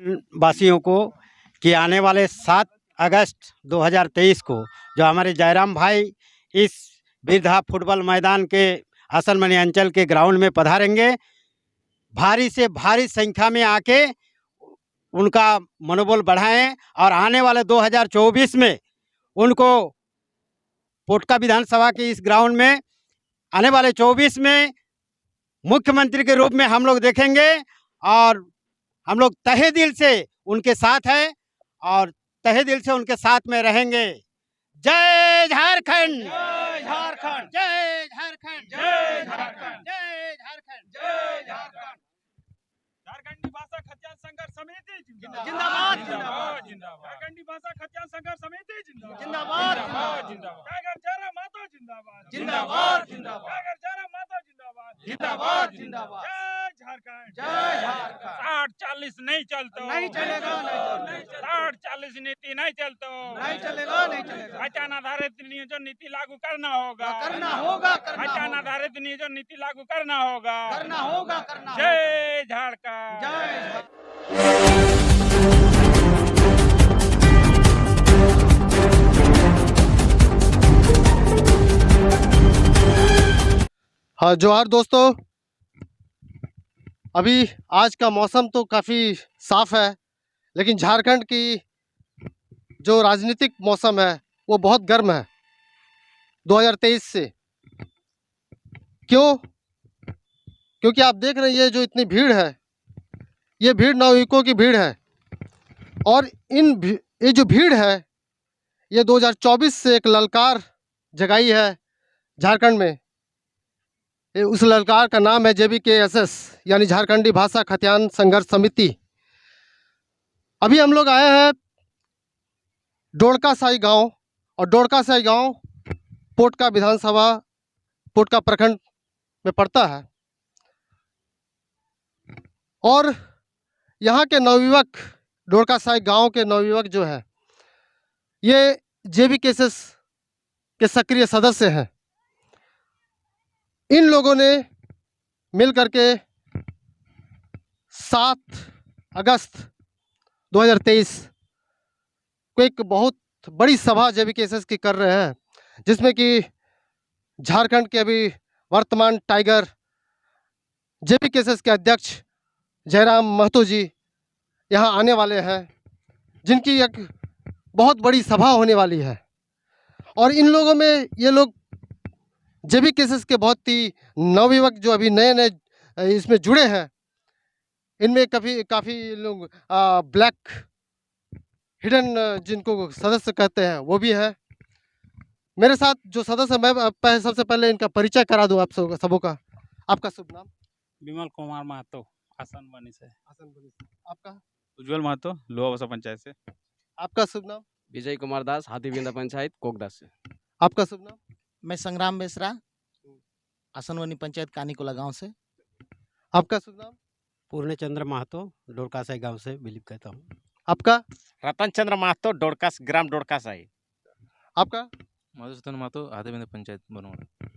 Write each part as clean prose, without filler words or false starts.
वासियों को कि आने वाले 7 अगस्त 2023 को जो हमारे जयराम भाई इस बिरधा फुटबॉल मैदान के आसनमणि अंचल के ग्राउंड में पधारेंगे, भारी से भारी संख्या में आके उनका मनोबल बढ़ाएं और आने वाले 2024 में उनको पोटका विधानसभा के इस ग्राउंड में आने वाले 24 में मुख्यमंत्री के रूप में हम लोग देखेंगे और हम लोग तहे दिल से उनके साथ हैं और तहे दिल से उनके साथ में रहेंगे। जय झारखंड, जय झारखंड, जय झारखंड, जय झारखंड, जय झारखंड, जय झारखंड। झारखंडी भाषा खतियान संघर्ष समिति जिंदाबाद, जिंदाबाद, जिंदाबाद। झारखंडी भाषा खतियान संघर्ष समिति जिंदाबाद, जिंदाबाद, जिंदाबाद। टाइगर जरा मातो जिंदाबाद, जिंदाबाद, जिंदाबाद। टाइगर जरा मातो जिंदाबाद, जिंदाबाद, जिंदाबाद। जय झारखंड, जय झारखंड। 60-40 नहीं चलतो, नहीं चलेगा, नहीं चलेगा। 60-40 नीति नहीं चलतो, नहीं चलेगा, नहीं चलेगा। पहचान आधारित नियोजन नीति लागू करना होगा, करना होगा, करना पहचान होगा। आधारित नियोजन नीति लागू करना होगा, करना होगा, करना होगा। जय झारखंड, जय झारखंड। हाँ जोहार दोस्तों, अभी आज का मौसम तो काफ़ी साफ है, लेकिन झारखंड की जो राजनीतिक मौसम है वो बहुत गर्म है 2023 से। क्योंकि आप देख रहे हैं जो इतनी भीड़ है, ये भीड़ नवयुवकों की भीड़ है और ये जो भीड़ है ये 2024 से एक ललकार जगाई है झारखंड में। उस ललकार का नाम है JBKSS यानी झारखंडी भाषा खतियान संघर्ष समिति। अभी हम लोग आए हैं डोड़कासाई गांव, और डोड़कासाई गांव पोटका विधानसभा पोटका प्रखंड में पड़ता है। और यहाँ के नवयुवक, डोड़कासाई गांव के नवयुवक जो है ये JBKSS के सक्रिय सदस्य हैं। इन लोगों ने मिल करके 7 अगस्त 2023 को एक बहुत बड़ी सभा JBKSS की कर रहे हैं, जिसमें कि झारखंड के अभी वर्तमान टाइगर JBKSS के अध्यक्ष जयराम महतो जी यहाँ आने वाले हैं, जिनकी एक बहुत बड़ी सभा होने वाली है। और इन लोगों में ये लोग JBKSS के बहुत ही नवयुवक जो अभी नए नए इसमें जुड़े हैं, इनमें काफ़ी लोग ब्लैक हिडन जिनको सदस्य कहते हैं वो भी है। मेरे साथ जो सदस्य, मैं सबसे पहले इनका परिचय करा दूं आप सबों का। आपका शुभ नाम? विमल कुमार महतो, आसनमणि से। आपका? उज्जवल महतो, लोहा बसा पंचायत से। आपका शुभ नाम? विजय कुमार दास, हाथीबिंदा पंचायत कोकदास से। आपका शुभ नाम? मैं संग्राम बेसरा, आसनमणि पंचायत कानीकोला गांव से। आपका शुभ नाम? पूर्णचंद्र महतो, डोड़कासाई गांव से बिलीव कहता हूँ। आपका? रतन चंद्र महतो, डोड़कास ग्राम डोड़कासाई। आपका? मधुसूदन महतो, हाथीबिंदा पंचायत बनवाड़ा।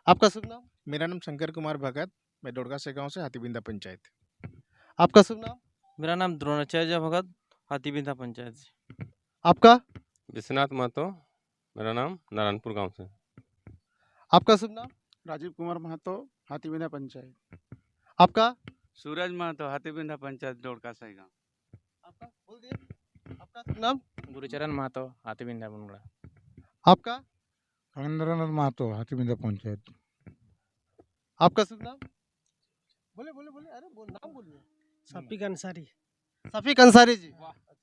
आपका शुभ नाम? मेरा नाम शंकर कुमार भगत, मैं डोड़कासाई गांव से, हाथीबिंदा पंचायत। आपका शुभ नाम? मेरा नाम द्रोणाचार्य भगत, हाथीबिंदा पंचायत से। आपका? विश्वनाथ महतो, मेरा नाम नारायणपुर गांव से। आपका शुभ नाम? राजीव कुमार महतो, हाथीबिंदा पंचायत। आपका? सूरज महतो, हाथीबिंदा पंचायत, डोड़कासाई गांव। आपका बोल दिए। आपका शुभ नाम? गुरुचरण महतो, हाथीबिंदा बनवाड़ा। आपका? रविंद्रनाथ महतो, हाथीबिंदा पंचायत। आपका शुभ नाम? बोले बोले बोले, अरे नाम बोलिए। शफीक अंसारी। शफीक अंसारी जी,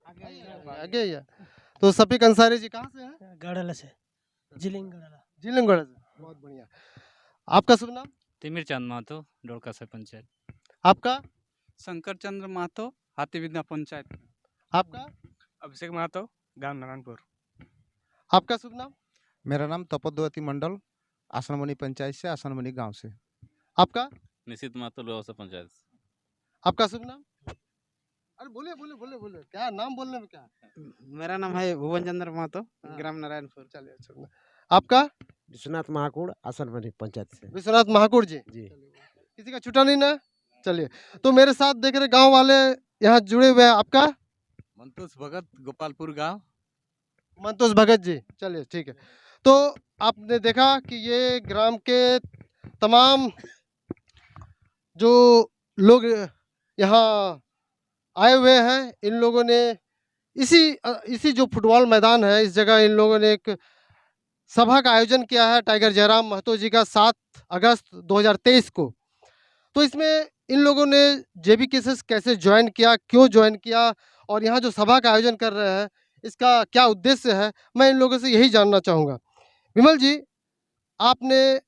आगे आइए। तो शफीक अंसारी जी कहाँ से हैं? गढ़ला से, जिलिंगढ़ला। जिलंगड़ से, बहुत बढ़िया। आपका शुभ नाम? तिमिर चंद महतो, डोड़कासाई पंचायत। आपका? शंकर चंद्र महतो, हाथीबिंदा पंचायत। आपका? अभिषेक महतो, गांव नारायणपुर। आपका शुभ नाम? मेरा नाम तपोद्वती मंडल, आसनमणि पंचायत से, आसनमणि गांव से। आपका? निशित महतो, लोहा बसा पंचायत से। आपका शुभ नाम? अरे बोले बोले बोले बोले, क्या नाम बोलने में क्या? मेरा नाम है भुवन चंद्र महतो, ग्राम नारायणपुर। चलिए अच्छा। आपका? विश्वनाथ महाकुड़, आसनमणि पंचायत से। विश्वनाथ महाकुड़ जी। जी। किसी का छूटा नहीं ना? चलिए, तो मेरे साथ देख रहे गांव वाले यहाँ जुड़े हुए हैं। आपका? मंतोष भगत, गोपालपुर गांव। मंतोष भगत जी, चलिए ठीक है। तो आपने देखा कि ये ग्राम के तमाम जो लोग यहाँ आए हुए हैं, इन लोगों ने इसी जो फुटबॉल मैदान है, इस जगह इन लोगों ने एक सभा का आयोजन किया है टाइगर जयराम महतो जी का 7 अगस्त 2023 को। तो इसमें इन लोगों ने जेबीकेएसएस कैसे ज्वाइन किया, क्यों ज्वाइन किया और यहाँ जो सभा का आयोजन कर रहे हैं, इसका क्या उद्देश्य है, मैं इन लोगों से यही जानना चाहूँगा। विमल जी, आपने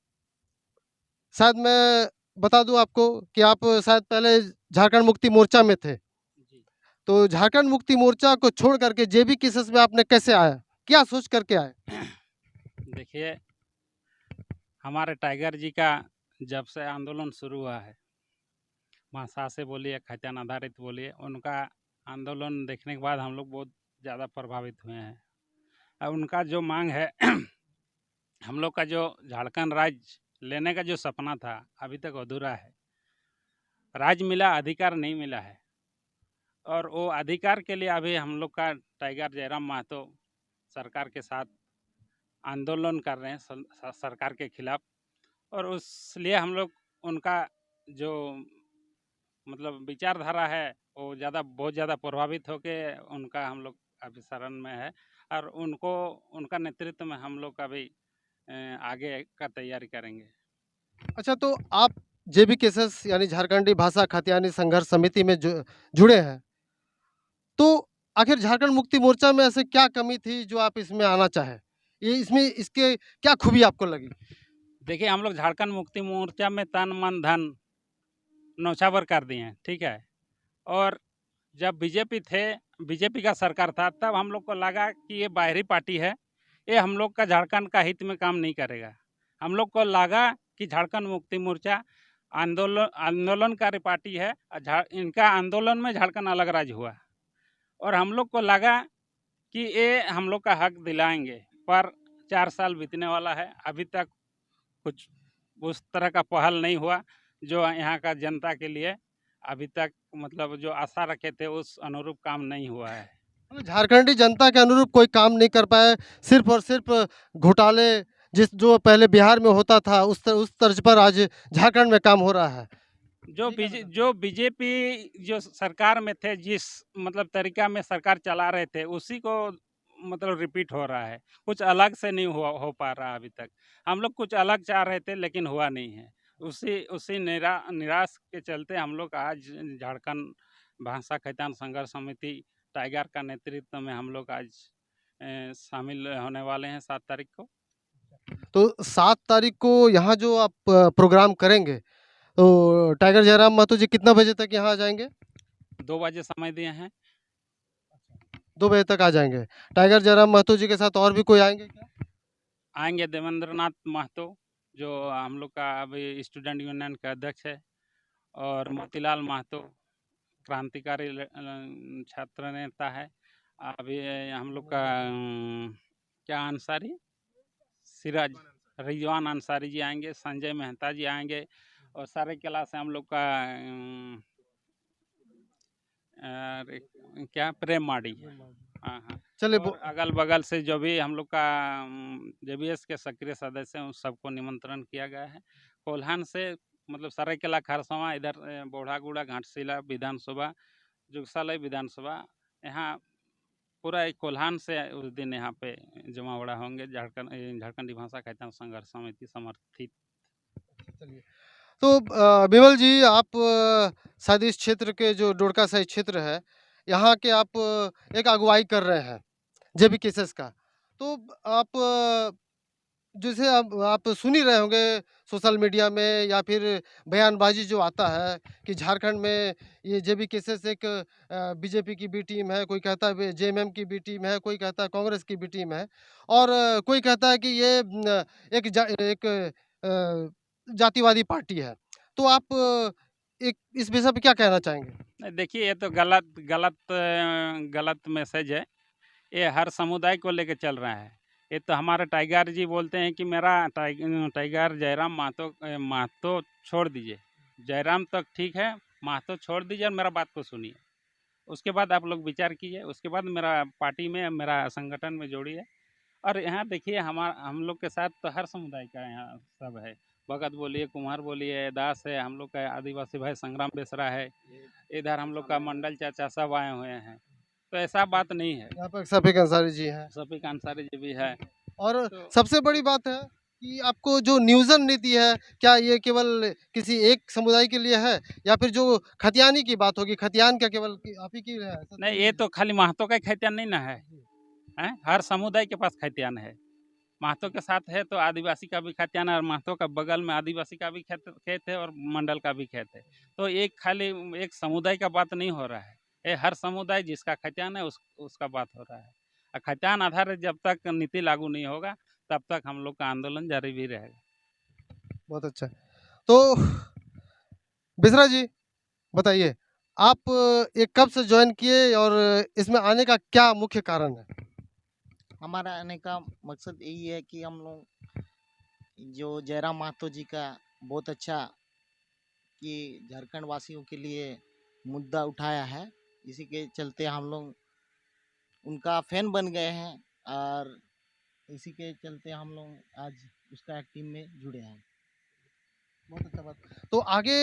शायद मैं बता दूं आपको कि आप शायद पहले झारखंड मुक्ति मोर्चा में थे। तो झारखंड मुक्ति मोर्चा को छोड़ करके जेबीकेएसएस में आपने कैसे आया, क्या सोच करके आए? देखिए, हमारे टाइगर जी का जब से आंदोलन शुरू हुआ है, भाषा से बोलिए, खाद्यान्न आधारित बोलिए, उनका आंदोलन देखने के बाद हम लोग बहुत ज़्यादा प्रभावित हुए हैं। और उनका जो मांग है हम लोग का जो झारखंड राज्य लेने का जो सपना था, अभी तक अधूरा है। राज्य मिला, अधिकार नहीं मिला है। और वो अधिकार के लिए अभी हम लोग का टाइगर जयराम महतो सरकार के साथ आंदोलन कर रहे हैं, सरकार के खिलाफ। और उसलिए हम लोग उनका जो मतलब विचारधारा है, वो बहुत ज़्यादा प्रभावित होके उनका हम लोग अभी शरण में है। और उनका नेतृत्व में हम लोग अभी आगे का तैयारी करेंगे। अच्छा, तो आप जेबीकेएसएस यानी झारखंडी भाषा खाद्यान्न संघर्ष समिति में जुड़े हैं, तो आखिर झारखंड मुक्ति मोर्चा में ऐसे क्या कमी थी जो आप इसमें आना चाहे? इसके क्या खूबी आपको लगी? देखिए, हम लोग झारखंड मुक्ति मोर्चा में तन मन धन न्यौछावर कर दिए हैं, ठीक है। और जब बीजेपी का सरकार था, तब हम लोग को लगा कि ये बाहरी पार्टी है, ये हम लोग का झारखंड का हित में काम नहीं करेगा। हम लोग को लगा कि झारखंड मुक्ति मोर्चा आंदोलनकारी पार्टी है, इनका आंदोलन में झारखंड अलग राज्य हुआ। और हम लोग को लगा कि ये हम लोग का हक दिलाएंगे। पर 4 साल बीतने वाला है, अभी तक कुछ उस तरह का पहल नहीं हुआ जो यहाँ का जनता के लिए अभी तक मतलब जो आशा रखे थे उस अनुरूप काम नहीं हुआ है। झारखंडी जनता के अनुरूप कोई काम नहीं कर पाए, सिर्फ और सिर्फ घोटाले जो पहले बिहार में होता था उस तर्ज पर आज झारखंड में काम हो रहा है। जो बीजेपी जो सरकार में थे, जिस मतलब तरीका में सरकार चला रहे थे, उसी को मतलब रिपीट हो रहा है। कुछ अलग से नहीं हो पा रहा अभी तक। हम लोग कुछ अलग चाह रहे थे लेकिन हुआ नहीं है। उसी निराश के चलते हम लोग आज झारखंड भाषा खाद्यान्न संघर्ष समिति टाइगर का नेतृत्व में हम लोग आज शामिल होने वाले हैं 7 तारीख को। तो 7 तारीख को यहाँ जो आप प्रोग्राम करेंगे, तो टाइगर जयराम महतो जी कितना बजे तक यहाँ आ जाएंगे? 2 बजे समय दिए हैं। 2 बजे तक आ जाएंगे। टाइगर जयराम महतो जी के साथ और भी कोई आएंगे क्या? आएंगे देवेंद्र नाथ महतो, जो हम लोग का अभी स्टूडेंट यूनियन का अध्यक्ष है, और मोतीलाल महतो क्रांतिकारी छात्र नेता है। अभी हम लोग का क्या अंसारी सिराज रिजवान अंसारी जी आएंगे, संजय मेहता जी आएंगे, और सारे क्लास से हम लोग का क्या प्रेम माड़ी। हाँ हाँ, चलिए, अगल बगल से जो भी हम लोग का जेबीएस के सक्रिय सदस्य हैं उन सबको निमंत्रण किया गया है। कोल्हान से मतलब सरायकेला खरसवां, इधर बोढ़ागुड़ा घाटशिला विधानसभा, जुगसालय विधानसभा, यहाँ पूरा एक कोल्हान से उस दिन यहाँ पे जमावड़ा होंगे झारखंडी भाषा खाद्यान्न संघर्ष समिति समर्थित। तो विमल जी, आप शायद इस क्षेत्र के जो डोडका साई क्षेत्र है, यहाँ के आप एक अगुवाई कर रहे हैं जेबीकेएसएस का। तो आप जैसे आप सुन ही रहे होंगे सोशल मीडिया में या फिर बयानबाजी जो आता है कि झारखंड में ये जेबीकेएसएस एक बीजेपी की बी टीम है, कोई कहता है जेएमएम की बी टीम है, कोई कहता है कांग्रेस की बी टीम है, और कोई कहता है कि ये एक जातिवादी पार्टी है। तो आप एक इस विषय पे क्या कहना चाहेंगे? देखिए, ये तो गलत मैसेज है। ये हर समुदाय को लेकर चल रहा है। ये तो हमारे टाइगर जी बोलते हैं कि मेरा टाइगर जयराम महतो छोड़ दीजिए। जयराम तक ठीक है, महतो छोड़ दीजिए और मेरा बात को सुनिए। उसके बाद आप लोग विचार कीजिए, उसके बाद मेरा पार्टी में, मेरा संगठन में जोड़िए। और यहाँ देखिए, हम लोग के साथ तो हर समुदाय का यहाँ सब है। भगत बोलिए, कुम्हार बोलिए, दास है, हम लोग का आदिवासी भाई संग्राम बेसरा है, इधर हम लोग का मंडल चाचा सब आए हुए हैं। तो ऐसा बात नहीं है। यहाँ पर शफीक अंसारी जी हैं। शफीक अंसारी जी भी है। और तो सबसे बड़ी बात है कि आपको जो नियोजन नीति है, क्या ये केवल किसी एक समुदाय के लिए है, या फिर जो खतियानी की बात होगी, खतियान क्या केवल आप ही की है? नहीं, ये तो खाली महतो का ही खतियान नहीं ना है, हैं? हर समुदाय के पास खतियान है। महतो के साथ है तो आदिवासी का भी खतियान है, और महतो का बगल में आदिवासी का भी खेत है और मंडल का भी खेत है। तो एक खाली एक समुदाय का बात नहीं हो रहा है, ये हर समुदाय जिसका खतियान है उसका बात हो रहा है। और खतियान आधारित जब तक नीति लागू नहीं होगा तब तक हम लोग का आंदोलन जारी भी रहेगा। बहुत अच्छा। तो बिसरा जी बताइए, आप ये कब से ज्वाइन किए और इसमें आने का क्या मुख्य कारण है? हमारा आने का मकसद यही है कि हम लोग जो जयराम महतो जी का बहुत अच्छा कि झारखंड वासियों के लिए मुद्दा उठाया है, इसी के चलते हम लोग उनका फैन बन गए हैं, और इसी के चलते हम लोग आज उसका एक टीम में जुड़े हैं। बहुत अच्छा बात। तो आगे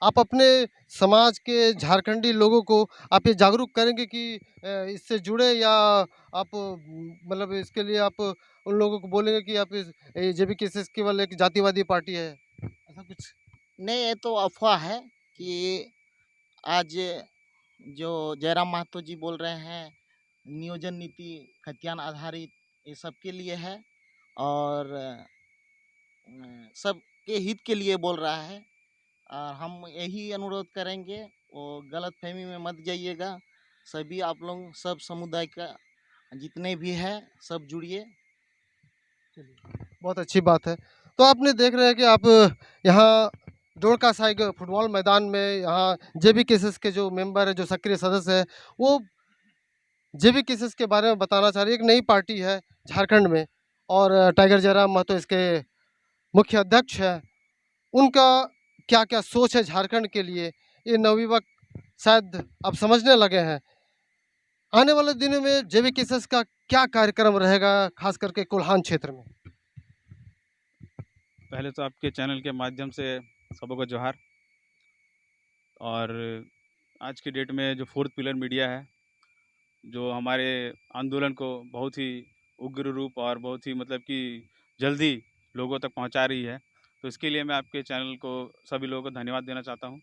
आप अपने समाज के झारखंडी लोगों को आप ये जागरूक करेंगे कि इससे जुड़े, या आप मतलब इसके लिए आप उन लोगों को बोलेंगे कि आप इस जेबीकेएसएस केवल एक जातिवादी पार्टी है, ऐसा कुछ? नहीं, ये तो अफवाह है कि आज जो जयराम महतो जी बोल रहे हैं नियोजन नीति खतियान आधारित, ये सबके लिए है और सबके हित के लिए बोल रहा है। और हम यही अनुरोध करेंगे, वो गलतफहमी में मत जाइएगा। सभी आप लोग सब समुदाय का जितने भी है सब जुड़िए। बहुत अच्छी बात है। तो आपने देख रहे हैं कि आप यहाँ डोरका साइग फुटबॉल मैदान में यहाँ जेबीकेएसएस के जो मेंबर है, जो सक्रिय सदस्य है, वो जेबीकेएसएस के बारे में बताना चाह रही है। एक नई पार्टी है झारखंड में, और टाइगर जयराम महतो इसके मुख्य अध्यक्ष है। उनका क्या क्या सोच है झारखंड के लिए, ये नवयुवक शायद अब समझने लगे हैं। आने वाले दिनों में जेबीकेएसएस का क्या कार्यक्रम रहेगा, खास करके कोल्हान क्षेत्र में? पहले तो आपके चैनल के माध्यम से सबको जोहार। और आज की डेट में जो फोर्थ पिलर मीडिया है, जो हमारे आंदोलन को बहुत ही उग्र रूप और बहुत ही मतलब कि जल्दी लोगों तक पहुंचा रही है, तो इसके लिए मैं आपके चैनल को सभी लोगों को धन्यवाद देना चाहता हूं।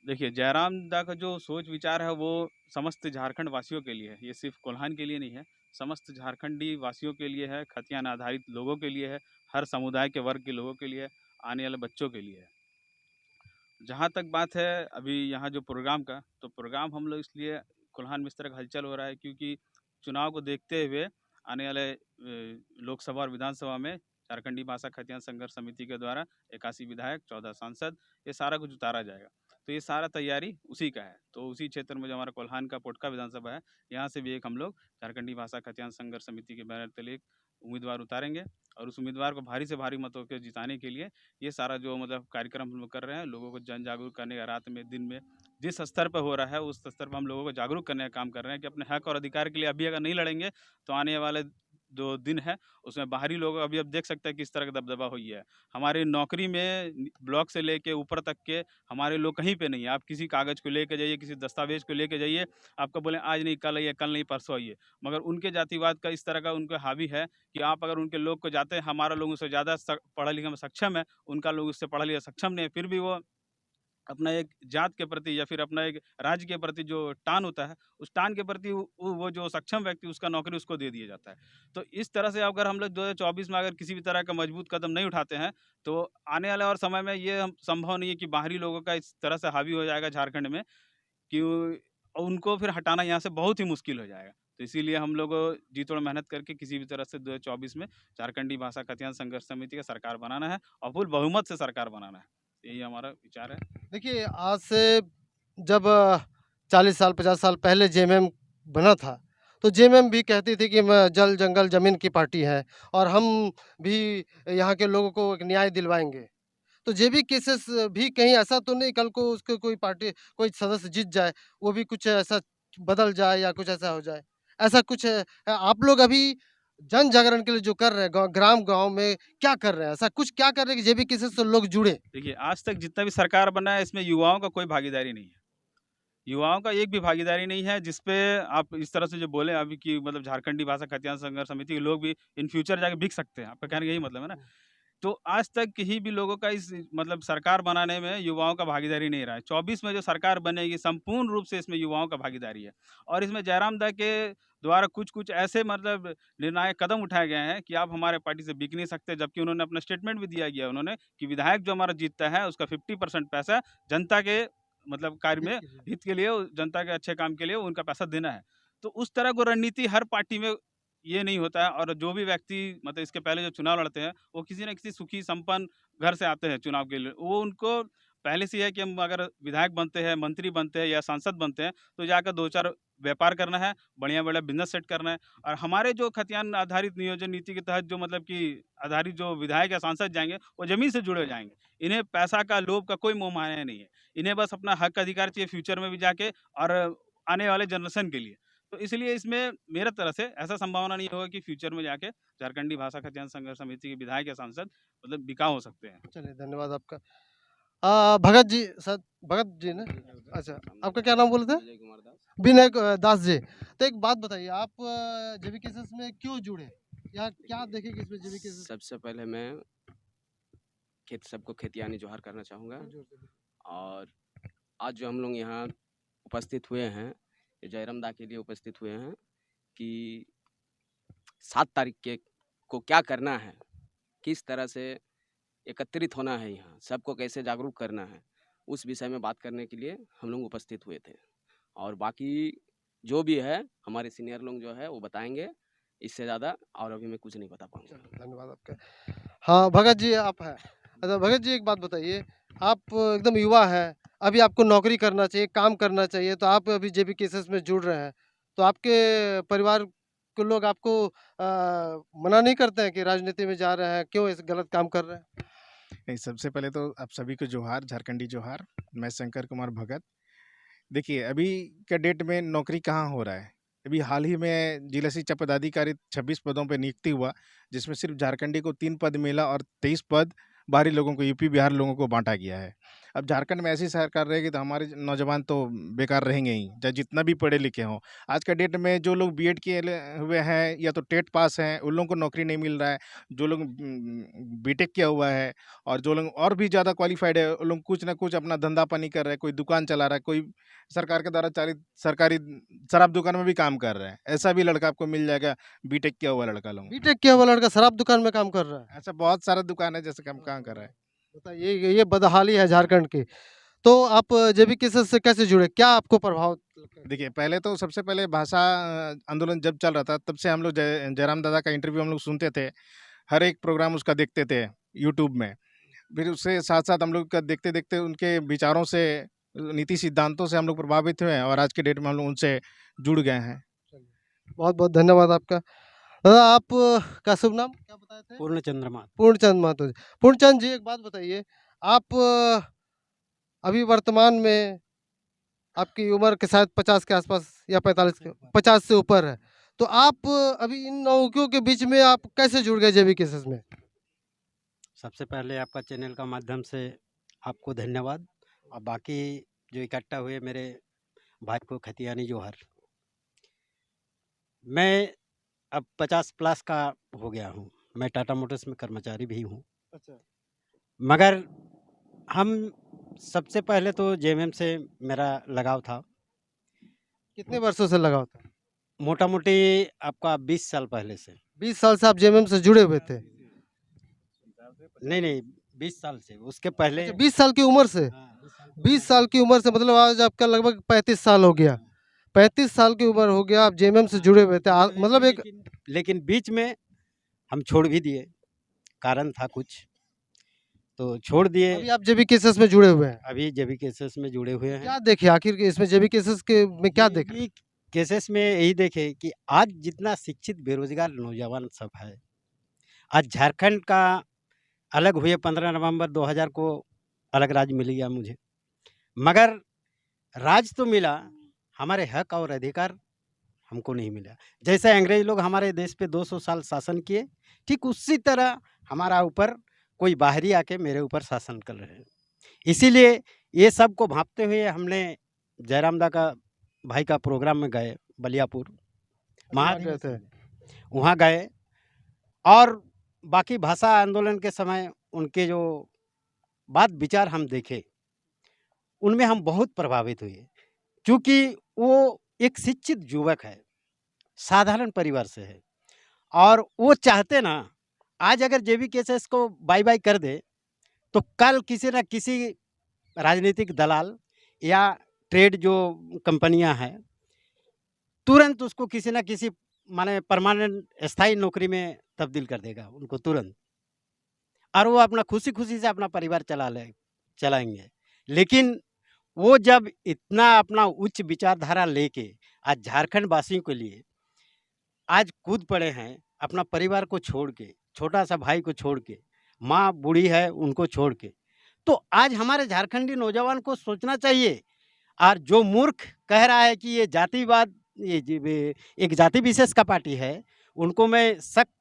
देखिए, जयराम दा का जो सोच विचार है वो समस्त झारखंड वासियों के लिए है, ये सिर्फ कोल्हान के लिए नहीं है, समस्त झारखंडी वासियों के लिए है, खतियान आधारित लोगों के लिए है, हर समुदाय के वर्ग के लोगों के लिए है, आने वाले बच्चों के लिए है। जहाँ तक बात है अभी यहाँ जो प्रोग्राम का, तो प्रोग्राम हम लोग इसलिए कोल्हान में इस तरह का हलचल हो रहा है क्योंकि चुनाव को देखते हुए आने वाले लोकसभा और विधानसभा में झारखंडी भाषा खतियान संघर्ष समिति के द्वारा 81 विधायक, 14 सांसद, ये सारा कुछ उतारा जाएगा। तो ये सारा तैयारी उसी का है। तो उसी क्षेत्र में जो हमारा कोल्हान का पोटका विधानसभा है, यहाँ से भी एक हम लोग झारखंडी भाषा खतियान संघर्ष समिति के बैनर तले एक उम्मीदवार उतारेंगे, और उस उम्मीदवार को भारी से भारी मतों के जिताने के लिए ये सारा जो मतलब कार्यक्रम हम लोग कर रहे हैं, लोगों को जन जागरूक करने का, रात में दिन में जिस स्तर पर हो रहा है उस स्तर पर हम लोगों को जागरूक करने का काम कर रहे हैं कि अपने हक और अधिकार के लिए अभी अगर नहीं लड़ेंगे तो आने वाले जो दिन है उसमें बाहरी लोग अभी अब देख सकते हैं किस तरह का दबदबा हुई है। हमारी नौकरी में ब्लॉक से लेके ऊपर तक के हमारे लोग कहीं पे नहीं है। आप किसी कागज़ को लेके जाइए, किसी दस्तावेज को लेके जाइए, आपको बोले आज नहीं कल आइए, कल नहीं परसों आइए, मगर उनके जातिवाद का इस तरह का उनका हावी है कि आप अगर उनके लोग को जाते हैं, हमारा लोग उससे ज़्यादा पढ़ा लिखा में सक्षम है, उनका लोग उससे पढ़ा लिखा सक्षम नहीं है, फिर भी वो अपना एक जात के प्रति या फिर अपना एक राज्य के प्रति जो टान होता है, उस टान के प्रति वो जो सक्षम व्यक्ति उसका नौकरी उसको दे दिया जाता है। तो इस तरह से अगर हम लोग 2024 में अगर किसी भी तरह का मजबूत कदम नहीं उठाते हैं तो आने वाले और समय में ये संभव नहीं है कि बाहरी लोगों का इस तरह से हावी हो जाएगा झारखंड में कि उनको फिर हटाना यहाँ से बहुत ही मुश्किल हो जाएगा। तो इसीलिए हम लोग जी तोड़ मेहनत करके किसी भी तरह से 2024 में झारखंडी भाषा खतियान संघर्ष समिति का सरकार बनाना है और फुल बहुमत से सरकार बनाना है, यही हमारा विचार है। देखिए, आज से जब 40 साल 50 साल पहले जेएमएम बना था, तो जेएमएम भी कहती थी कि मैं जल जंगल ज़मीन की पार्टी है और हम भी यहाँ के लोगों को एक न्याय दिलवाएंगे। तो जेबी केसेस भी कहीं ऐसा तो नहीं कल को उसको कोई पार्टी कोई सदस्य जीत जाए, वो भी कुछ ऐसा बदल जाए या कुछ ऐसा हो जाए? ऐसा कुछ है? आप लोग अभी जन जागरण के लिए जो कर रहे हैं गाँव में क्या कर रहे हैं? ऐसा कुछ क्या कर रहे हैं कि जेबी केसेस से लोग जुड़े? देखिए, आज तक जितना भी सरकार बना है इसमें युवाओं का कोई भागीदारी नहीं है। युवाओं का एक भी भागीदारी नहीं है, जिस पे आप इस तरह से जो बोले अभी कि मतलब झारखंडी भाषा खतियान संघर्ष समिति के लोग भी इन फ्यूचर जाके बिक सकते हैं। आपका कहने का यही मतलब है ना? तो आज तक कहीं भी लोगों का इस मतलब सरकार बनाने में युवाओं का भागीदारी नहीं रहा है। 24 में जो सरकार बनेगी संपूर्ण रूप से इसमें युवाओं का भागीदारी है। और इसमें जयराम दा के द्वारा कुछ-कुछ ऐसे मतलब निर्णायक कदम उठाए गए हैं कि आप हमारे पार्टी से बिक नहीं सकते, जबकि उन्होंने अपना स्टेटमेंट भी दिया गया है उन्होंने कि विधायक जो हमारा जीतता है उसका 50% पैसा जनता के मतलब कार्य में हित के लिए, जनता के अच्छे काम के लिए उनका पैसा देना है। तो उस तरह को रणनीति हर पार्टी में ये नहीं होता है। और जो भी व्यक्ति मतलब इसके पहले जो चुनाव लड़ते हैं वो किसी न किसी सुखी संपन्न घर से आते हैं चुनाव के लिए। वो उनको पहले से ही है कि हम अगर विधायक बनते हैं, मंत्री बनते हैं या सांसद बनते हैं तो जाकर 2-4 व्यापार करना है, बढ़िया-बढ़िया बिज़नेस सेट करना है। और हमारे जो खतियान आधारित नियोजन नीति के तहत जो मतलब कि आधारित जो विधायक या सांसद जाएँगे वो ज़मीन से जुड़े हो जाएँगे। इन्हें पैसा का, लोभ का कोई मोह माया नहीं है। इन्हें बस अपना हक अधिकार चाहिए फ्यूचर में भी जाके और आने वाले जनरेशन के लिए। तो इसलिए इसमें मेरा तरफ से ऐसा संभावना नहीं होगा कि फ्यूचर में जाके झारखंडी भाषा खतियान संघर्ष समिति के विधायक या सांसद मतलब बिकाऊ हो सकते हैं। चलिए धन्यवाद आपका। भगत जी सर भगत जी ना? अच्छा, आपका क्या नाम बोले थे? विजय कुमार दास। विनय दास जी। तो एक बात बताइए आप जेबी केसेस में क्यों जुड़े? या क्या देखे कि इसमें जेबी केसेस सबसे पहले मैं सबको खेतियानी जोहार करना चाहूँगा। और आज जो हम लोग यहाँ उपस्थित हुए हैं, ये जयराम दा के लिए उपस्थित हुए हैं कि 7 तारीख को क्या करना है, किस तरह से एकत्रित होना है, यहाँ सबको कैसे जागरूक करना है, उस विषय में बात करने के लिए हम लोग उपस्थित हुए थे। और बाकी जो भी है हमारे सीनियर लोग जो है वो बताएंगे, इससे ज़्यादा और अभी मैं कुछ नहीं बता पाऊँगा। धन्यवाद आपका। हाँ, भगत जी आप हैं। अच्छा भगत जी एक बात बताइए, आप एकदम युवा हैं, अभी आपको नौकरी करना चाहिए, काम करना चाहिए, तो आप अभी जेबी केसेस में जुड़ रहे हैं। तो आपके परिवार के लोग आपको मना नहीं करते हैं कि राजनीति में जा रहे हैं, क्यों ऐसे गलत काम कर रहे हैं? नहीं, सबसे पहले तो आप सभी को जोहार, झारखंडी जोहार। मैं शंकर कुमार भगत। देखिए, अभी के डेट में नौकरी कहाँ हो रहा है? अभी हाल ही में जिला शिक्षा पदाधिकारी 26 पदों पे नियुक्ति हुआ, जिसमें सिर्फ झारखंडी को 3 पद मिला और 23 पद बाहरी लोगों को, यूपी, बिहार लोगों को बाँटा गया है। अब झारखंड में ऐसी सरकार रहेगी तो हमारे नौजवान तो बेकार रहेंगे ही, चाहे जितना भी पढ़े लिखे हों। आज के डेट में जो लोग बीएड किए हुए हैं या तो टेट पास हैं, उन लोगों को नौकरी नहीं मिल रहा है। जो लोग बीटेक किया हुआ है और जो लोग और भी ज़्यादा क्वालिफ़ाइड है, उन लोग कुछ ना कुछ अपना धंधा-पानी कर रहे हैं। कोई दुकान चला रहा है, कोई सरकार के द्वारा चालित सरकारी शराब दुकान में भी काम कर रहा है। ऐसा भी लड़का आपको मिल जाएगा, बीटेक किया हुआ लड़का लोग। बीटेक किया हुआ लड़का शराब दुकान में काम कर रहा है। ऐसा बहुत सारा दुकान है जैसे काम कहाँ कर रहा है। बताइए ये बदहाली है झारखंड की। तो आप जेबी केसेस से कैसे जुड़े? क्या आपको प्रभाव देखिए, पहले तो सबसे पहले भाषा आंदोलन जब चल रहा था, तब से हम लोग जयराम दादा का इंटरव्यू हम लोग सुनते थे। हर एक प्रोग्राम उसका देखते थे यूट्यूब में। फिर उससे साथ-साथ हम लोग का देखते-देखते उनके विचारों से, नीति सिद्धांतों से हम लोग प्रभावित हुए हैं और आज के डेट में हम लोग उनसे जुड़ गए हैं। बहुत-बहुत धन्यवाद आपका। दादा आप का शुभ नाम क्या बताए थे? पूर्णचंद्र महतो। पूर्णचंद महतो जी। पूर्णचंद जी एक बात बताइए, आप अभी वर्तमान में आपकी उम्र के शायद 50 के आसपास या 45 के 50 से ऊपर है। तो आप अभी इन नौकरियों के बीच में आप कैसे जुड़ गए जेबी केसेस में? सबसे पहले आपका चैनल का माध्यम से आपको धन्यवाद और बाकी जो इकट्ठा हुए मेरे भाई को खतियानी जोहर। मैं अब 50 प्लस का हो गया हूँ। मैं टाटा मोटर्स में कर्मचारी भी हूँ। अच्छा। मगर हम सबसे पहले तो जेएमएम से मेरा लगाव था। कितने वर्षों से लगाव था? मोटा-मोटी आपका 20 साल पहले से। 20 साल से आप जेएमएम से जुड़े हुए थे? नहीं, 20 साल से। उसके पहले अच्छा 20 साल की उम्र से? 20 साल की उम्र से मतलब आज आपका लगभग 35 साल हो गया। 35 साल की उम्र हो गया, आप जेएमएम से जुड़े हुए थे। मतलब एक लेकिन बीच में हम छोड़ भी दिए, कारण था कुछ, तो छोड़ दिए। अभी आप जेबी केसेस में जुड़े हुए हैं? अभी जेबी केसेस में जुड़े हुए हैं। क्या देखे आखिर के इसमें जेबी केसेस के में क्या देखे? जेबी केसेस में यही देखे कि आज जितना शिक्षित बेरोजगार नौजवान सब है, आज झारखंड का अलग हुए 15 नवंबर 2000 को अलग राज्य मिल गया मुझे, मगर राज तो मिला, हमारे हक और अधिकार हमको नहीं मिला। जैसे अंग्रेज लोग हमारे देश पे 200 साल शासन किए, ठीक उसी तरह हमारा ऊपर कोई बाहरी आके मेरे ऊपर शासन कर रहे हैं। इसीलिए ये सब को भांपते हुए हमने जयराम दा का भाई का प्रोग्राम में गए बलियापुर वहाँ गए थे। वहाँ गए और बाकी भाषा आंदोलन के समय उनके जो बात विचार हम देखे, उनमें हम बहुत प्रभावित हुए, क्योंकि वो एक शिक्षित युवक है, साधारण परिवार से है, और वो चाहते ना आज अगर जेबीकेएसएस को बाय बाय कर दे तो कल किसी न किसी राजनीतिक दलाल या ट्रेड जो कंपनियां हैं तुरंत उसको किसी न किसी माने परमानेंट स्थायी नौकरी में तब्दील कर देगा उनको तुरंत, और वो अपना खुशी खुशी से अपना परिवार चलाएंगे। लेकिन वो जब इतना अपना उच्च विचारधारा लेके आज झारखंड वासियों के लिए आज कूद पड़े हैं, अपना परिवार को छोड़ के, छोटा सा भाई को छोड़ के, माँ बूढ़ी है उनको छोड़ के, तो आज हमारे झारखंडी नौजवान को सोचना चाहिए। और जो मूर्ख कह रहा है कि ये जातिवाद, ये एक जाति विशेष का पार्टी है, उनको मैं सख्त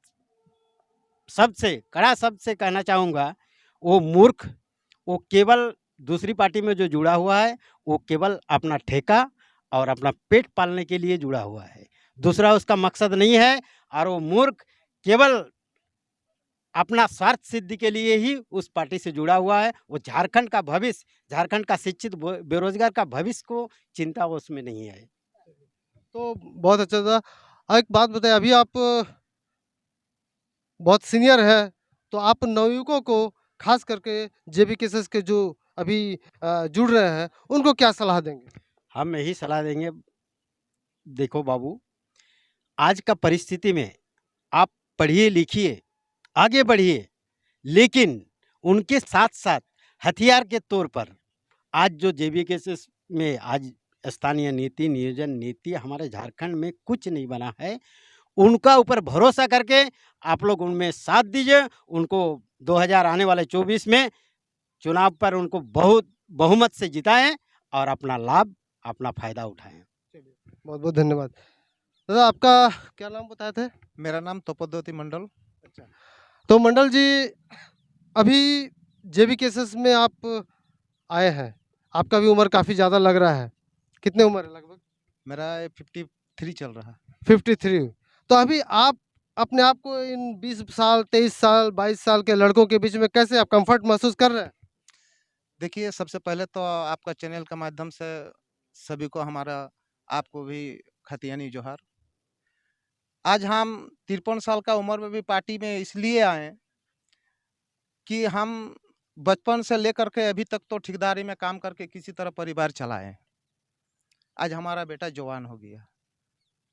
शब्द से, कड़ा शब्द से कहना चाहूँगा, वो मूर्ख, वो केवल दूसरी पार्टी में जो जुड़ा हुआ है वो केवल अपना ठेका और अपना पेट पालने के लिए जुड़ा हुआ है, दूसरा उसका मकसद नहीं है। और वो मूर्ख केवल अपना स्वार्थ सिद्धि के लिए ही उस पार्टी से जुड़ा हुआ है। वो झारखंड का भविष्य, झारखंड का शिक्षित बेरोजगार का भविष्य को चिंता वो उसमें नहीं है। तो बहुत अच्छा था। एक बात बताइए, अभी आप बहुत सीनियर है, तो आप नवयुवकों को खास करके जेबीकेएसएस के जो अभी जुड़ रहे हैं उनको क्या सलाह देंगे? हम यही सलाह देंगे, देखो बाबू, आज का परिस्थिति में आप पढ़िए लिखिए आगे बढ़िए, लेकिन उनके साथ साथ हथियार के तौर पर आज जो जेबीकेएसएस में आज स्थानीय नीति, नियोजन नीति हमारे झारखंड में कुछ नहीं बना है, उनका ऊपर भरोसा करके आप लोग उनमें साथ दीजिए। उनको 2000 आने वाले 24 में चुनाव पर उनको बहुत बहुमत से जिताएं और अपना लाभ, अपना फायदा उठाएं। बहुत बहुत धन्यवाद। दादा, आपका क्या नाम बताए थे? मेरा नाम तपोद्योति मंडल। अच्छा, तो मंडल जी, अभी जेबीकेएसएस में आप आए हैं, आपका भी उम्र काफ़ी ज़्यादा लग रहा है, कितने उम्र है लगभग? मेरा 53 चल रहा है। 53। तो अभी आप अपने आप को इन 20 साल, 23 साल, 22 साल के लड़कों के बीच में कैसे आप कंफर्ट महसूस कर रहे हैं? देखिए, सबसे पहले तो आपका चैनल के माध्यम से सभी को हमारा, आपको भी खतियानी जोहार। आज हम 53 साल का उम्र में भी पार्टी में इसलिए आए कि हम बचपन से लेकर के अभी तक तो ठेकेदारी में काम करके किसी तरह परिवार चलाए। आज हमारा बेटा जवान हो गया,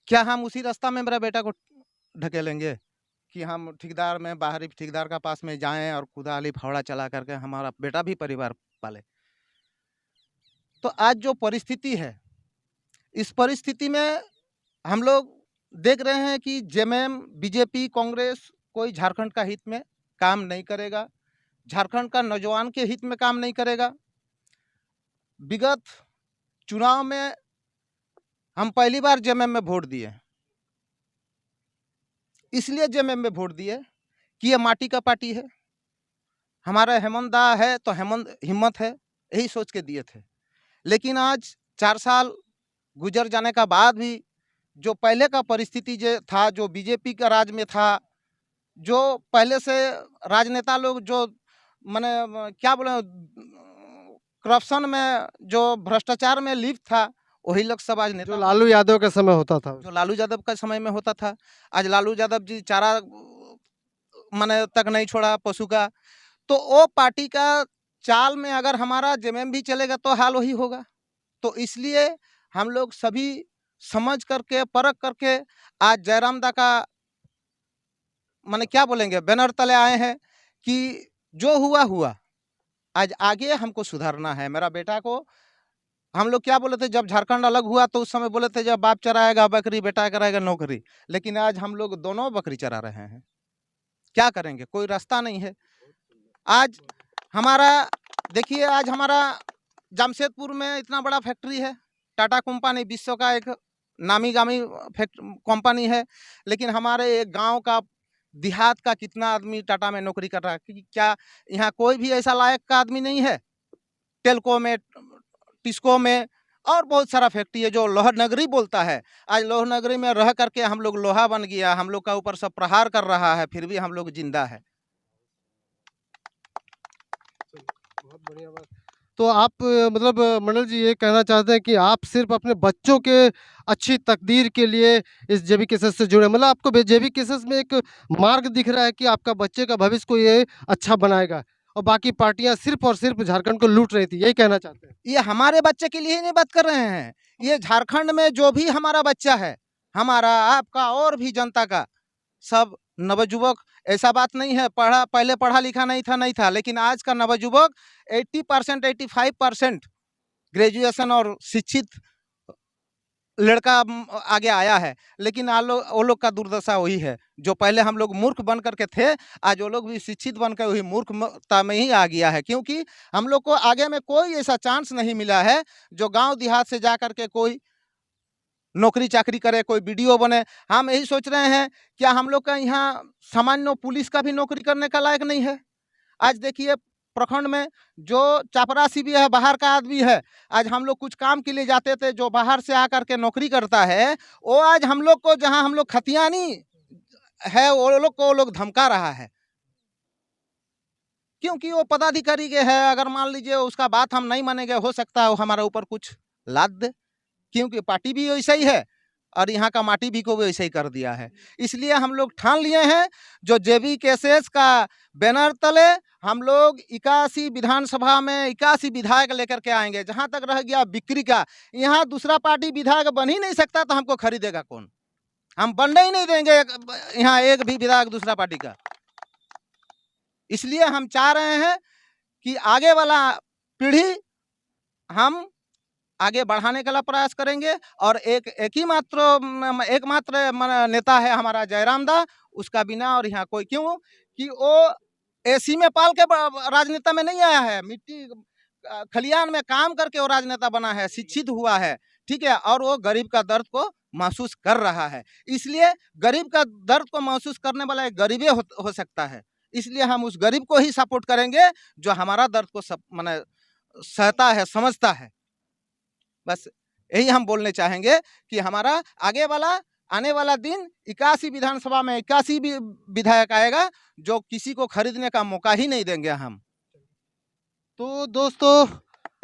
क्या हम उसी रास्ता में मेरा बेटा को ढकेलेंगे कि हम ठेकेदार में, बाहरी ठेकेदार का पास में जाएं और कुदाली फावड़ा चला करके हमारा बेटा भी परिवार पाले? तो आज जो परिस्थिति है, इस परिस्थिति में हम लोग देख रहे हैं कि जेएमएम, बीजेपी, कांग्रेस कोई झारखंड का हित में काम नहीं करेगा, झारखंड का नौजवान के हित में काम नहीं करेगा। विगत चुनाव में हम पहली बार जेएमएम में वोट दिए, इसलिए जेएमएम में वोट दिए कि ये माटी का पार्टी है, हमारा हेमंत दा है तो हेमंत हिम्मत है, यही सोच के दिए थे। लेकिन आज 4 साल गुजर जाने का बाद भी जो पहले का परिस्थिति जो था, जो बीजेपी का राज में था, जो पहले से राजनेता लोग जो माने क्या बोले, करप्शन में, जो भ्रष्टाचार में लिप्त था, वही लोग सब आज नेता, जो लालू यादव के समय होता था, जो लालू यादव का समय में होता था। आज लालू यादव जी चारा माने तक नहीं छोड़ा पशु का, तो वो पार्टी का चाल में अगर हमारा जेएमएम भी चलेगा तो हाल वही होगा। तो इसलिए हम लोग सभी समझ करके, परख करके आज जयराम दा का माने क्या बोलेंगे, बैनर तले आए हैं कि जो हुआ हुआ, आज आगे हमको सुधारना है। मेरा बेटा को हम लोग क्या बोले थे, जब झारखंड अलग हुआ तो उस समय बोले थे जब बाप चराएगा बकरी, बेटा कराएगा नौकरी, लेकिन आज हम लोग दोनों बकरी चरा रहे हैं। क्या करेंगे, कोई रास्ता नहीं है। आज हमारा देखिए, आज हमारा जमशेदपुर में इतना बड़ा फैक्ट्री है, टाटा कंपनी विश्व का एक नामी गामी कंपनी है, लेकिन हमारे एक गांव का देहात का कितना आदमी टाटा में नौकरी कर रहा है? क्या यहाँ कोई भी ऐसा लायक का आदमी नहीं है? टेल्को में, टिस्को में और बहुत सारा फैक्ट्री है जो लोहा नगरी बोलता है। आज लोहा नगरी में रह करके हम लोग लोहा बन गया, हम लोग का ऊपर सब प्रहार कर रहा है, फिर भी हम लोग जिंदा है। बहुत बढ़िया बात। तो आप मतलब मंडल जी ये कहना चाहते हैं कि आप सिर्फ अपने बच्चों के अच्छी तकदीर के लिए इस जेबी केसेस से जुड़े, मतलब आपको जेबी केसेस में एक मार्ग दिख रहा है कि आपका बच्चे का भविष्य को ये अच्छा बनाएगा, और बाकी पार्टियां सिर्फ और सिर्फ झारखंड को लूट रही थी, यही कहना चाहते हैं? ये हमारे बच्चे के लिए ही नहीं बात कर रहे हैं, ये झारखंड में जो भी हमारा बच्चा है, हमारा, आपका और भी जनता का, सब नवयुवक, ऐसा बात नहीं है पहले पढ़ा लिखा नहीं था, लेकिन आज का नवयुवक 80% 85% ग्रेजुएशन और शिक्षित लड़का आगे आया है। लेकिन वो लोग का दुर्दशा वही है, जो पहले हम लोग मूर्ख बन करके थे, आज वो लोग भी शिक्षित बनकर वही मूर्खता में ही आ गया है, क्योंकि हम लोग को आगे में कोई ऐसा चांस नहीं मिला है जो गांव देहात से जा करके कोई नौकरी चाकरी करे, कोई वीडियो बने। हम यही सोच रहे हैं, क्या हम लोग का यहाँ सामान्य पुलिस का भी नौकरी करने का लायक नहीं है? आज देखिए प्रखंड में जो चापरासी भी है, बाहर का आदमी है, आज हम लोग कुछ काम के लिए जाते थे, जो बाहर से आकर के नौकरी करता है, वो आज हम लोग को, जहां हम लोग खतियानी है, वो लोग धमका रहा है, क्योंकि वो पदाधिकारी के है। अगर मान लीजिए उसका बात हम नहीं मानेंगे, हो सकता है वो हमारे ऊपर कुछ लाद दे, क्योंकि पार्टी भी वैसा ही है और यहाँ का माटी भी को भी वैसे ही कर दिया है। इसलिए हम लोग ठान लिए हैं, जो जेबी केसेस का बैनर तले हम लोग 81 विधानसभा में 81 विधायक लेकर के आएंगे। जहां तक रह गया बिक्री का, यहाँ दूसरा पार्टी विधायक बन ही नहीं सकता, तो हमको खरीदेगा कौन? हम बनने ही नहीं देंगे यहाँ एक भी विधायक दूसरा पार्टी का। इसलिए हम चाह रहे हैं कि आगे वाला पीढ़ी हम आगे बढ़ाने का प्रयास करेंगे, और एकमात्र नेता है हमारा जयराम दा, उसका बिना और यहाँ कोई, क्यों कि वो एसी में पाल के राजनेता में नहीं आया है, मिट्टी खलियान में काम करके वो राजनेता बना है, शिक्षित हुआ है, ठीक है, और वो गरीब का दर्द को महसूस कर रहा है। इसलिए गरीब का दर्द को महसूस करने वाला एक गरीबे हो सकता है, इसलिए हम उस गरीब को ही सपोर्ट करेंगे जो हमारा दर्द को माने सहता है, समझता है। बस यही हम बोलने चाहेंगे कि हमारा आने वाला दिन 81 विधानसभा में 81 विधायक आएगा, जो किसी को खरीदने का मौका ही नहीं देंगे हम। तो दोस्तों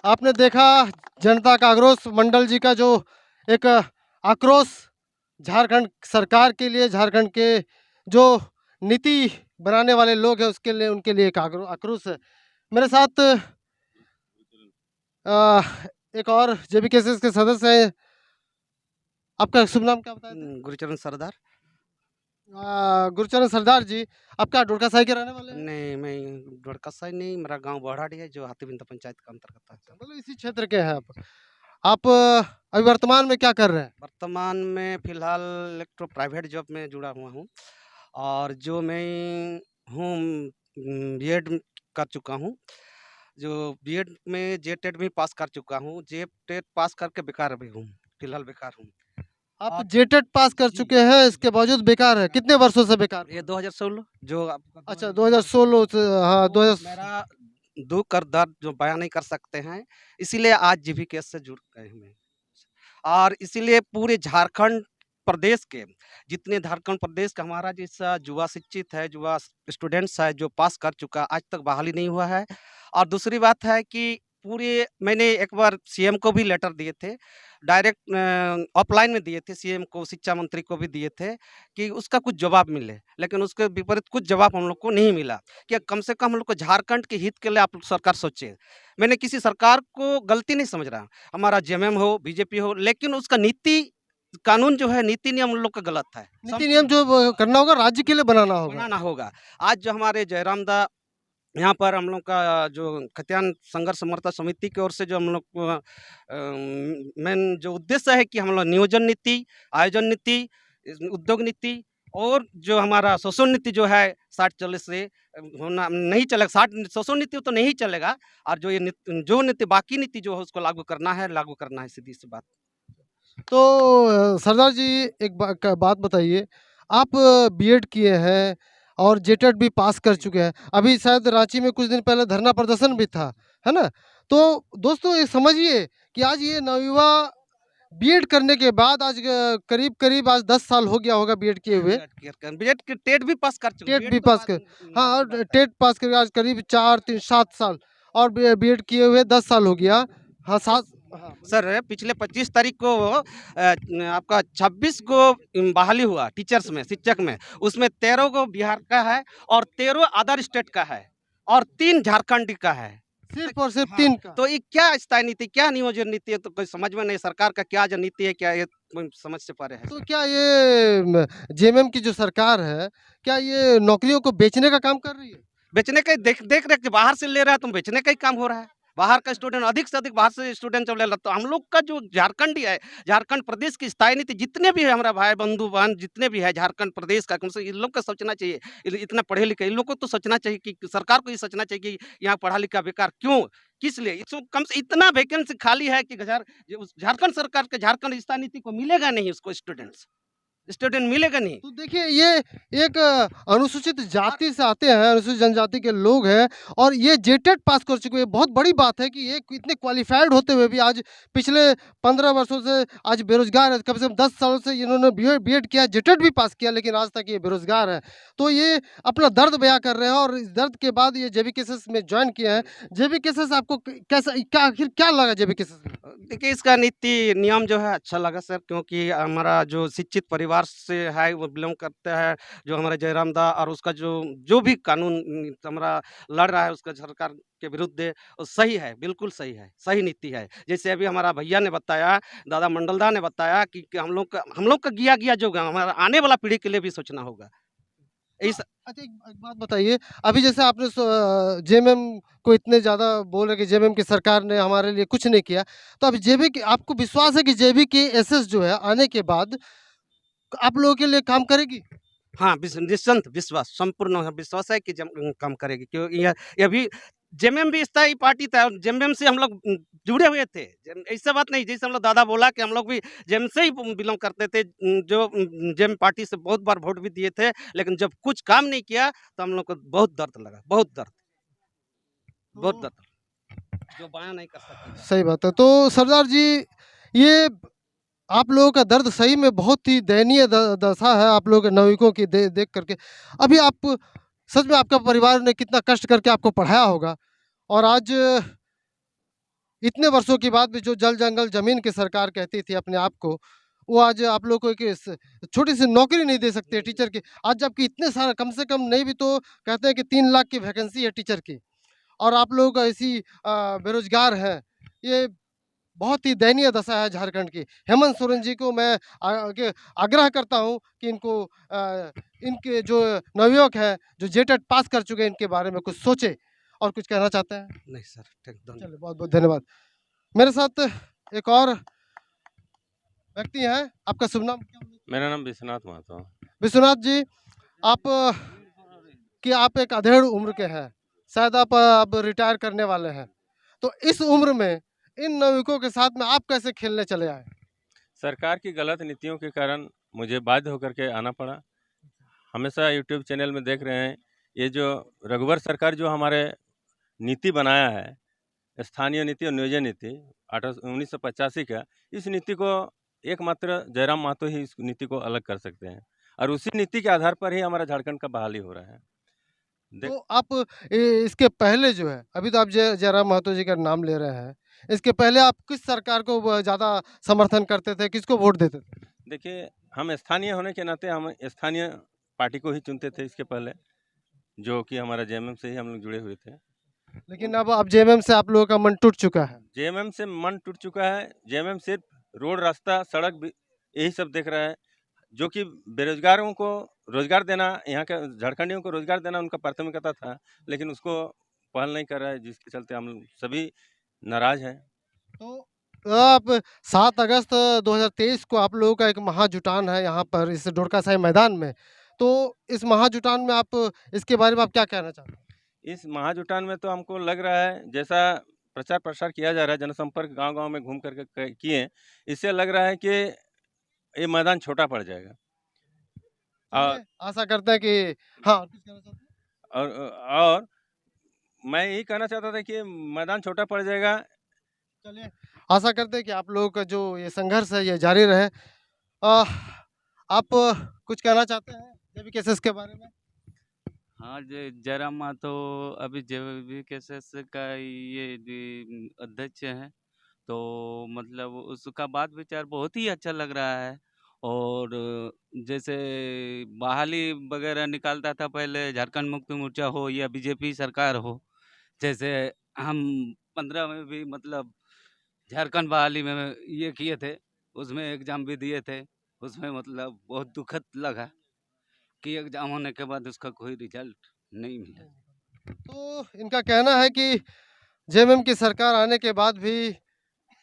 आपने देखा जनता का आक्रोश, मंडल जी का जो एक आक्रोश झारखंड सरकार के लिए, झारखंड के जो नीति बनाने वाले लोग हैं उसके लिए, उनके लिए एक आक्रोश है। मेरे साथ एक और जेबी केसेस के सदस्य हैं। आपका शुभ नाम क्या बताया? गुरुचरण सरदार। गुरुचरण सरदार जी, आपका ढोड़का साई के रहने वाले हैं? नहीं, मैं ढोड़का साई नहीं, मेरा गांव बहराड़ी है, जो हाथीबिंदा पंचायत का अंतर्गत आता है। मतलब इसी क्षेत्र के हैं आप अभी वर्तमान में क्या कर रहे हैं? वर्तमान में फिलहाल इलेक्ट्रो प्राइवेट जॉब में जुड़ा हुआ हूँ, और जो मैं हूँ बीएड कर चुका हूँ, जो बीएड में जेटेट भी पास कर चुका हूँ, जेटेट पास करके बेकार भी हूँ, फिलहाल बेकार हूँ। आप जेटेट पास कर चुके हैं, इसके बावजूद बेकार है? कितने वर्षों से बेकार? ये 2016 जो अच्छा 2016 से, हाँ 2000। मेरा दुख और दर्द जो बयान नहीं कर सकते हैं, इसीलिए आज जीबी केस से जुड़ गए हैं, और इसीलिए पूरे झारखंड प्रदेश के जितने झारखंड प्रदेश का हमारा जैसा युवा शिक्षित है, युवा स्टूडेंट्स है, जो पास कर चुका, आज तक बहाली नहीं हुआ है। और दूसरी बात है कि पूरे मैंने एक बार सीएम को भी लेटर दिए थे, डायरेक्ट ऑफलाइन में दिए थे, सीएम को, शिक्षा मंत्री को भी दिए थे कि उसका कुछ जवाब मिले, लेकिन उसके विपरीत कुछ जवाब हम लोग को नहीं मिला। कि कम से कम हम लोग को झारखंड के हित के लिए आप सरकार सोचे। मैंने किसी सरकार को गलती नहीं समझ रहा, हमारा जेएमएम हो, बीजेपी हो, लेकिन उसका नीति कानून जो है, नीति नियम हम लोग का गलत है। नीति नियम जो करना होगा राज्य के लिए बनाना होगा। आज जो हमारे जयराम दा यहाँ पर हम लोग का जो खतियान संघर्ष समर्था समिति की ओर से जो हम लोग मेन जो उद्देश्य है कि हम लोग नियोजन नीति, आयोजन नीति, उद्योग नीति और जो हमारा शोषण नीति जो है 60-40 से होना नहीं चलेगा, 60 शोषण नीति तो नहीं चलेगा, और जो ये जो नीति बाकी नीति जो है उसको लागू करना है, सीधी सी बात। तो सरदार जी एक बात बताइए, आप बीएड किए हैं और जेटेट भी पास कर चुके हैं, अभी शायद रांची में कुछ दिन पहले धरना प्रदर्शन भी था, है ना? तो दोस्तों ये समझिए कि आज ये नवयुवा बीएड करने के बाद आज करीब आज 10 साल हो गया होगा बीएड किए हुए। बीएड के टेट भी पास कर चुके, टेट भी पास कर, हाँ, और टेट पास करके आज करीब 4-3-7 साल, और बीएड किए हुए 10 साल हो गया। हाँ, 7 सर पिछले 25 तारीख को आपका 26 को बहाली हुआ टीचर्स में, शिक्षक में, उसमें 13 को बिहार का है और 13 अदर स्टेट का है और 3 झारखंड का है, सिर्फ और सिर्फ 3 का। तो ये क्या स्थायी नीति, क्या नियोजन नीति है, तो कोई समझ में नहीं, सरकार का क्या जो नीति है, क्या ये कोई समझ से परे है। तो क्या ये जेएमएम की जो सरकार है, क्या ये नौकरियों को बेचने का काम कर रही है? बेचने का देख रहे कि बाहर से ले रहा है, तो बेचने का ही काम हो रहा है। बाहर का स्टूडेंट अधिक से अधिक बाहर से स्टूडेंट जब ले रहा, तो हम लोग का जो झारखंड है, झारखंड प्रदेश की स्थायी नीति, जितने भी है हमारा भाई बंधु बहन जितने भी है झारखंड प्रदेश का, कम से इन लोग का सोचना चाहिए, इतना पढ़े लिखे इन लोग को तो सोचना चाहिए कि सरकार को ये सोचना चाहिए कि यहाँ पढ़ा लिखा बेकार क्यों, किस लिए, इसको कम से इतना वैकेंसी खाली है कि झारखंड सरकार के झारखंड स्थायी नीति को मिलेगा नहीं, उसको स्टूडेंट मिलेगा नहीं। तो देखिए ये एक अनुसूचित जाति से आते हैं, अनुसूचित जनजाति के लोग हैं, और ये जेटेट पास कर चुके हैं। बहुत बड़ी बात है कि ये इतने क्वालिफाइड होते हुए भी आज पिछले 15 वर्षों से आज बेरोजगार है। कम से कम 10 सालों से इन्होंने बीएड किया, जेटेट भी पास किया, लेकिन आज तक ये बेरोजगार है। तो ये अपना दर्द बयां कर रहे हैं, और इस दर्द के बाद ये जेबीकेएसएस में ज्वाइन किया है। जेबीकेएसएस आपको कैसा, आखिर क्या लगा जेबीकेएसएस में? देखिए इसका नीति नियम जो है अच्छा लगा सर, क्योंकि हमारा जो शिक्षित परिवार से है वो बिलोंग करता है, जो हमारा जयराम दा, और उसका जो भी कानून हमारा लड़ रहा है उसका सरकार के विरुद्ध है, वो सही है, बिल्कुल सही है, सही नीति है। जैसे अभी हमारा भैया ने बताया, दादा मंडलदा ने बताया कि हम लोग का गया जो हमारा आने वाला पीढ़ी के लिए भी सोचना होगा। अच्छा एक बात बताइए, अभी जैसे आपने जेएमएम को इतने ज़्यादा बोल रहे कि जेएमएम की सरकार ने हमारे लिए कुछ नहीं किया, तो अब आपको विश्वास है कि जेबीकेएसएस जो है आने के बाद आप लोगों के लिए काम करेगी? हाँ, निश्चिंत विश्वास, संपूर्ण विश्वास है कि काम करेगी, क्योंकि ये भी जेएमएम भी स्थायी पार्टी था, जेएमएम से हम लोग जुड़े हुए थे। ऐसा बात नहीं, जैसे हम लोग दादा बोला कि हम लोग भी जेएमएम से ही बिलोंग करते थे, जो जेएमएम पार्टी से बहुत बार वोट भी दिए थे, लेकिन जब कुछ काम नहीं किया तो हम लोग को बहुत दर्द लगा, बहुत दर्द, जो बयां नहीं कर सकते। सही बात है। तो सरदार जी, ये आप लोगों का दर्द सही में बहुत ही दयनीय दशा है आप लोगों के नवयुवकों की देख करके। अभी आप सच में, आपका परिवार ने कितना कष्ट करके आपको पढ़ाया होगा, और आज इतने वर्षों के बाद भी जो जल जंगल जमीन की सरकार कहती थी अपने आप को, वो आज आप लोग को एक छोटी सी नौकरी नहीं दे सकते टीचर की। आज जबकि इतने सारे, कम से कम नहीं भी तो कहते हैं कि 3 लाख की वैकेंसी है टीचर की, और आप लोग ऐसी बेरोजगार हैं। ये बहुत ही दयनीय दशा है झारखंड की। हेमंत सोरेन जी को मैं आग्रह करता हूं कि इनके जो नवयुवक हैं जो जेटेट पास कर चुके हैं, इनके बारे में कुछ सोचे। और कुछ कहना चाहते हैं? नहीं सर, चलिए, बहुत बहुत धन्यवाद। मेरे साथ एक और व्यक्ति हैं, आपका शुभ नाम क्या? मेरा नाम विश्वनाथ महतो। विश्वनाथ जी, आप एक अधेड़ उम्र के हैं, शायद आप अब रिटायर करने वाले हैं, तो इस उम्र में इन नवयुवकों के साथ में आप कैसे खेलने चले आए? सरकार की गलत नीतियों के कारण मुझे बाध्य होकर के आना पड़ा। हमेशा यूट्यूब चैनल में देख रहे हैं, ये जो रघुवर सरकार जो हमारे नीति बनाया है, स्थानीय नीति और नियोजन नीति 1985 का, इस नीति को एकमात्र जयराम महतो ही इस नीति को अलग कर सकते हैं, और उसी नीति के आधार पर ही हमारा झारखंड का बहाली हो रहा है। तो आप इसके पहले जो है, अभी तो आप जयराम महतो जी का नाम ले रहे हैं, इसके पहले आप किस सरकार को ज़्यादा समर्थन करते थे, किसको वोट देते थे? देखिए, हम स्थानीय होने के नाते हम स्थानीय पार्टी को ही चुनते थे इसके पहले, जो कि हमारा जेएमएम से ही हम लोग जुड़े हुए थे। लेकिन अब जेएमएम से आप लोगों का मन टूट चुका है? जेएमएम से मन टूट चुका है। जेएमएम सिर्फ रोड, रास्ता, सड़क यही सब देख रहा है, जो कि बेरोजगारों को रोजगार देना, यहाँ के झारखंडियों को रोजगार देना उनका प्राथमिकता था, लेकिन उसको पहल नहीं कर रहा है, जिसके चलते हम सभी नाराज हैं। तो आप 7 अगस्त 2023 को आप लोगों का एक महाजुटान है यहाँ पर इस डोरकासाई मैदान में। तो इस महाजुटान में आप इसके बारे में आप क्या कहना चाहते हैं? इस महाजुटान में तो हमको लग रहा है जैसा प्रचार प्रसार किया जा रहा है, जनसंपर्क गांव-गांव में घूम कर के किए, इससे लग रहा है कि ये मैदान छोटा पड़ जाएगा। और आशा करते हैं कि हाँ, और कुछ कहना चाहते हैं? और मैं यही कहना चाहता था कि मैदान छोटा पड़ जाएगा। चलिए, आशा करते हैं कि आप लोगों का जो ये संघर्ष है ये जारी रहे। आप कुछ कहना चाहते हैं जेबीकेएसएस के बारे में? हाँ, जयराम मातो अभी जेबीकेएसएस का ये अध्यक्ष हैं, तो मतलब उसका बात विचार बहुत ही अच्छा लग रहा है। और जैसे बहाली वगैरह निकालता था पहले, झारखंड मुक्ति मोर्चा हो या बीजेपी सरकार हो, जैसे हम 15 में भी मतलब झारखंड बहाली में ये किए थे, उसमें एग्ज़ाम भी दिए थे, उसमें मतलब बहुत दुखद लगा कि एग्ज़ाम होने के बाद उसका कोई रिजल्ट नहीं मिला। तो इनका कहना है कि जेएमएम की सरकार आने के बाद भी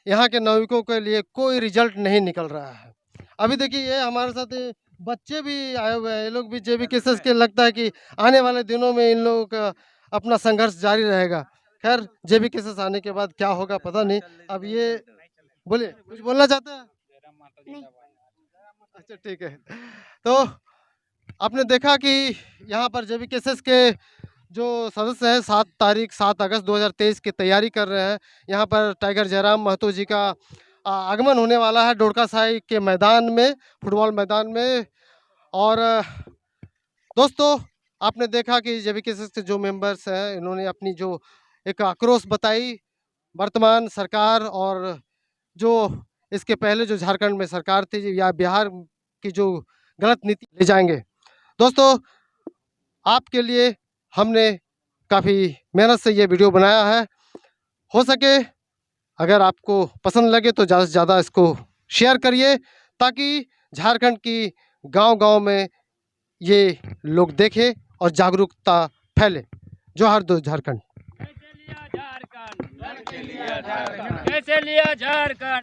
यहाँ के नागरिकों के लिए कोई रिजल्ट नहीं निकल रहा है। अभी देखिए ये हमारे साथ ये बच्चे भी आए हुए हैं, ये लोग भी जेबीकेएसएस के लगता है कि आने वाले दिनों में इन लोगों का अपना संघर्ष जारी रहेगा। खैर जेबीकेएसएस आने के बाद क्या होगा पता नहीं। अब ये बोलिए, कुछ बोलना चाहते हैं? अच्छा ठीक है। तो आपने देखा कि यहाँ पर जेबीकेएसएस के जो सदस्य हैं 7 अगस्त 2023 की तैयारी कर रहे हैं। यहाँ पर टाइगर जयराम महतो जी का आगमन होने वाला है डोरकासाई के मैदान में, फुटबॉल मैदान में। और दोस्तों आपने देखा कि जेबीकेएसएस के जो मेंबर्स हैं इन्होंने अपनी जो एक आक्रोश बताई वर्तमान सरकार और जो इसके पहले जो झारखंड में सरकार थी या बिहार की जो गलत नीति ले जाएंगे। दोस्तों आपके लिए हमने काफ़ी मेहनत से ये वीडियो बनाया है। हो सके अगर आपको पसंद लगे तो ज़्यादा से ज़्यादा इसको शेयर करिए ताकि झारखंड की गांव-गांव में ये लोग देखें और जागरूकता फैले। जोहार दो झारखंड। कैसे लिया झारखंड?